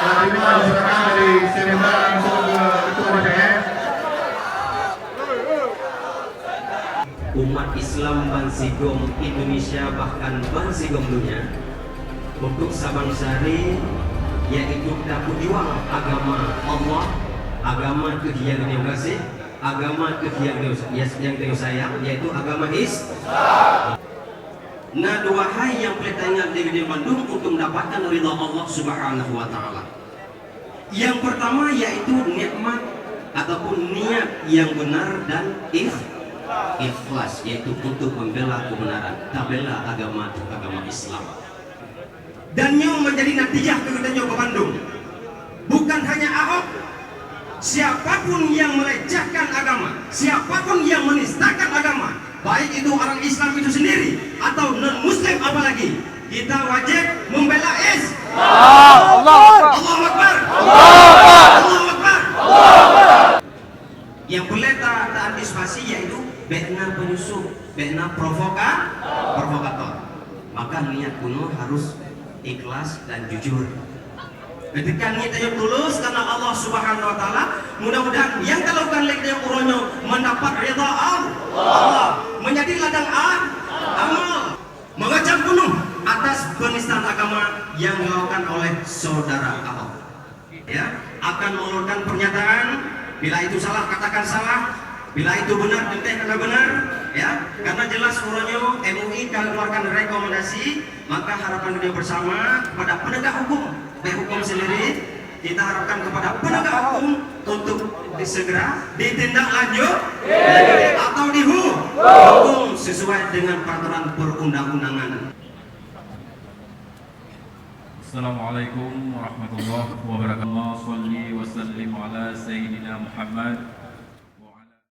telah terima diserahkan dari Senegal langsung ke Ketua DPR. Umat Islam Bansigom Indonesia bahkan Bansigom dunia untuk Sabang Sari, yaitu kita berjuang agama Allah, agama yang dia kasih, agama yang dia sayang, yaitu agama Islam. Nah, dua hal yang kita ingat di Bandung untuk mendapatkan ridha Allah Subhanahu wa Ta'ala. Yang pertama yaitu nikmat ataupun niat yang benar dan ikhlas, yaitu untuk membela kebenaran, membela agama Islam. Dan yang menjadi natijah kegiatan ke Bandung bukan hanya Ahok, siapapun yang melecehkan agama, siapapun yang menistakan agama, baik itu orang Islam itu sendiri atau non Muslim apalagi, kita wajib membela Islam. Allahu Akbar. Allahu Akbar. Yang boleh tak antisipasi yaitu benar penyusup, benar provokator. Maka niat kuno harus ikhlas dan jujur. Ketika niatnya tulus karena Allah Subhanahu wa Ta'ala, mudah-mudahan yang dilakukan oleh uronyo mendapat ridha Allah, menjadi ladang amal, mengajak penuh atas penistaan agama yang dilakukan oleh saudara Ahok. Ya, akan mengeluarkan pernyataan, bila itu salah katakan salah, bila itu benar katakan benar, ya, karena jelas uronyo MUI kalau keluarkan rekomendasi, maka harapan kita bersama kepada penegak hukum, hukum sendiri, kita harapkan kepada penegak hukum untuk segera ditindaklanjut atau dihukum sesuai dengan peraturan perundang-undangan. Assalamualaikum warahmatullahi wabarakatuh. Shalli wa sallim ala Sayyidina Muhammad